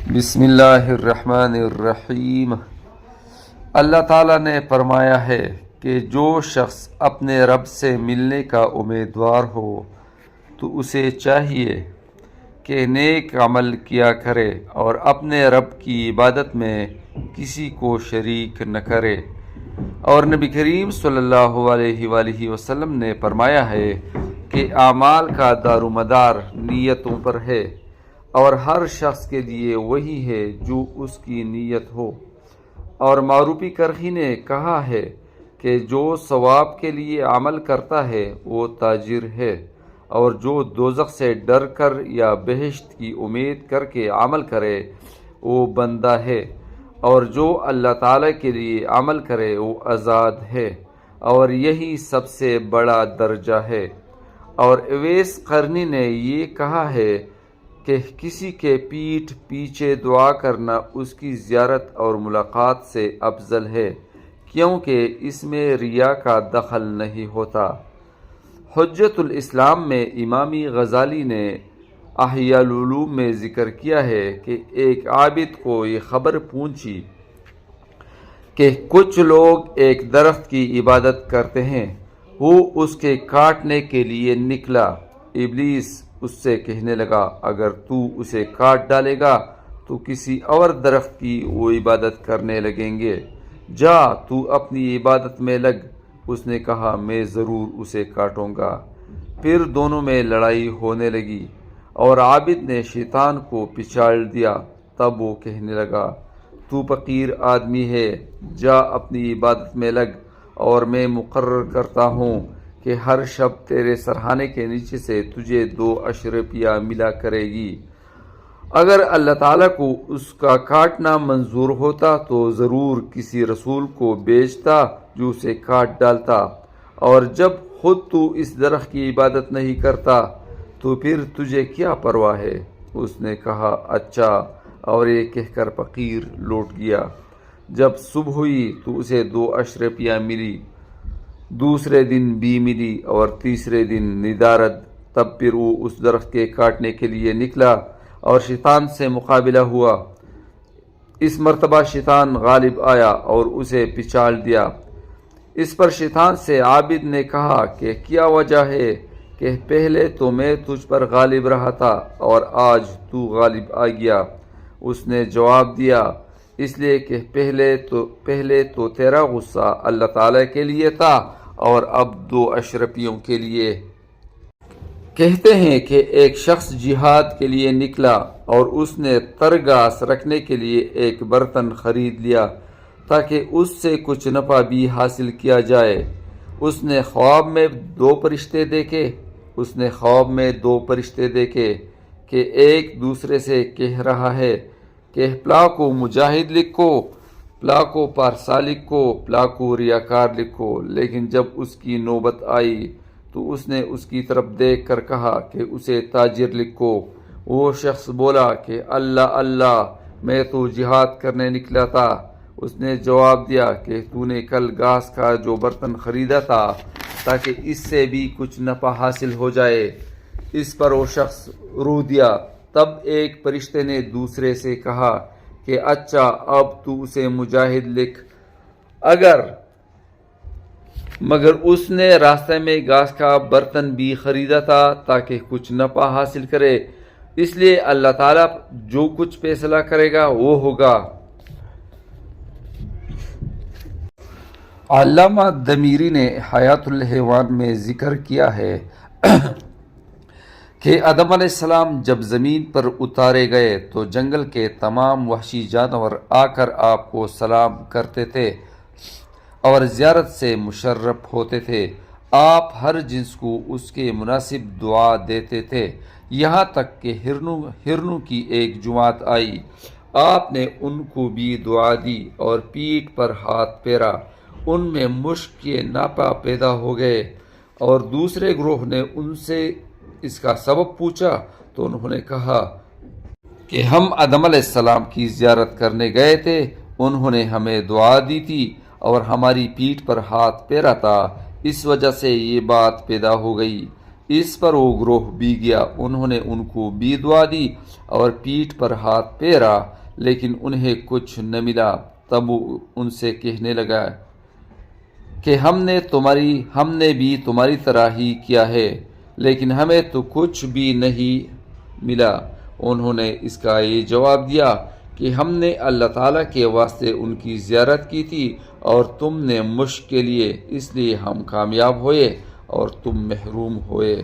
بسم اللہ الرحمن الرحیم۔ اللہ تعالیٰ نے فرمایا ہے کہ جو شخص اپنے رب سے ملنے کا امیدوار ہو تو اسے چاہیے کہ نیک عمل کیا کرے اور اپنے رب کی عبادت میں کسی کو شریک نہ کرے۔ اور نبی کریم صلی اللہ علیہ وآلہ وسلم نے فرمایا ہے کہ اعمال کا دار و مدار نیتوں پر ہے، اور ہر شخص کے لیے وہی ہے جو اس کی نیت ہو۔ اور معروفی کرخی نے کہا ہے کہ جو ثواب کے لیے عمل کرتا ہے وہ تاجر ہے، اور جو دوزخ سے ڈر کر یا بہشت کی امید کر کے عمل کرے وہ بندہ ہے، اور جو اللہ تعالیٰ کے لیے عمل کرے وہ آزاد ہے، اور یہی سب سے بڑا درجہ ہے۔ اور اویس قرنی نے یہ کہا ہے کہ کسی کے پیٹھ پیچھے دعا کرنا اس کی زیارت اور ملاقات سے افضل ہے، کیونکہ اس میں ریا کا دخل نہیں ہوتا۔ حجت الاسلام میں امام غزالی نے احیاء العلوم میں ذکر کیا ہے کہ ایک عابد کو یہ خبر پہنچی کہ کچھ لوگ ایک درخت کی عبادت کرتے ہیں۔ وہ اس کے کاٹنے کے لیے نکلا۔ ابلیس اس سے کہنے لگا، اگر تو اسے کاٹ ڈالے گا تو کسی اور درخت کی وہ عبادت کرنے لگیں گے، جا تو اپنی عبادت میں لگ۔ اس نے کہا، میں ضرور اسے کاٹوں گا۔ پھر دونوں میں لڑائی ہونے لگی اور عابد نے شیطان کو پچاڑ دیا۔ تب وہ کہنے لگا، تو فقیر آدمی ہے، جا اپنی عبادت میں لگ، اور میں مقرر کرتا ہوں کہ ہر شب تیرے سرہانے کے نیچے سے تجھے 2 اشرفیہ ملا کرے گی۔ اگر اللہ تعالیٰ کو اس کا کاٹنا منظور ہوتا تو ضرور کسی رسول کو بھیجتا جو اسے کاٹ ڈالتا، اور جب خود تو اس درخت کی عبادت نہیں کرتا تو پھر تجھے کیا پرواہ ہے؟ اس نے کہا، اچھا، اور یہ کہہ کر فقیر لوٹ گیا۔ جب صبح ہوئی تو اسے 2 اشرفیہ ملی، دوسرے دن بھی ملی، اور تیسرے دن ندارد۔ تب پھر وہ اس درخت کے کاٹنے کے لیے نکلا اور شیطان سے مقابلہ ہوا۔ اس مرتبہ شیطان غالب آیا اور اسے پچاڑ دیا۔ اس پر شیطان سے عابد نے کہا کہ کیا وجہ ہے کہ پہلے تو میں تجھ پر غالب رہا تھا اور آج تو غالب آ گیا؟ اس نے جواب دیا، اس لیے کہ پہلے تو تیرا غصہ اللہ تعالیٰ کے لیے تھا اور اب 2 اشرفیوں کے لیے۔ کہتے ہیں کہ ایک شخص جہاد کے لیے نکلا اور اس نے ترگاس رکھنے کے لیے ایک برتن خرید لیا تاکہ اس سے کچھ نفع بھی حاصل کیا جائے۔ اس نے خواب میں 2 فرشتے دیکھے کہ ایک دوسرے سے کہہ رہا ہے کہ پلا کو مجاہد لکھو، پلا کو پارسا لکھو، پلا کو ریاکار لکھو۔ لیکن جب اس کی نوبت آئی تو اس نے اس کی طرف دیکھ کر کہا کہ اسے تاجر لکھو۔ وہ شخص بولا کہ اللہ اللہ، میں تو جہاد کرنے نکلا تھا۔ اس نے جواب دیا کہ تو نے کل گھاس کا جو برتن خریدا تھا تاکہ اس سے بھی کچھ نفع حاصل ہو جائے۔ اس پر وہ شخص رو دیا۔ تب ایک فرشتے نے دوسرے سے کہا کہ اچھا، اب تو اسے مجاہد لکھ۔ مگر اس نے راستے میں گھاس کا برتن بھی خریدا تھا تاکہ کچھ نفع حاصل کرے، اس لیے اللہ تعالیٰ جو کچھ فیصلہ کرے گا وہ ہوگا۔ علامہ دمیری نے حیات الحیوان میں ذکر کیا ہے کہ آدم علیہ السلام جب زمین پر اتارے گئے تو جنگل کے تمام وحشی جانور آ کر آپ کو سلام کرتے تھے اور زیارت سے مشرف ہوتے تھے۔ آپ ہر جنس کو اس کے مناسب دعا دیتے تھے، یہاں تک کہ ہرنوں کی ایک جماعت آئی۔ آپ نے ان کو بھی دعا دی اور پیٹھ پر ہاتھ پھیرا۔ ان میں مشک کے ناپا پیدا ہو گئے، اور دوسرے گروہ نے ان سے اس کا سبب پوچھا تو انہوں نے کہا کہ ہم آدم علیہ السلام کی زیارت کرنے گئے تھے، انہوں نے ہمیں دعا دی تھی اور ہماری پیٹھ پر ہاتھ پھیرا تھا، اس وجہ سے یہ بات پیدا ہو گئی۔ اس پر وہ گروہ بھی گیا، انہوں نے ان کو بھی دعا دی اور پیٹھ پر ہاتھ پھیرا، لیکن انہیں کچھ نہ ملا۔ تب وہ ان سے کہنے لگا کہ ہم نے بھی تمہاری طرح ہی کیا ہے، لیکن ہمیں تو کچھ بھی نہیں ملا۔ انہوں نے اس کا یہ جواب دیا کہ ہم نے اللہ تعالیٰ کے واسطے ان کی زیارت کی تھی اور تم نے مشق کے لیے، اس لیے ہم کامیاب ہوئے اور تم محروم ہوئے۔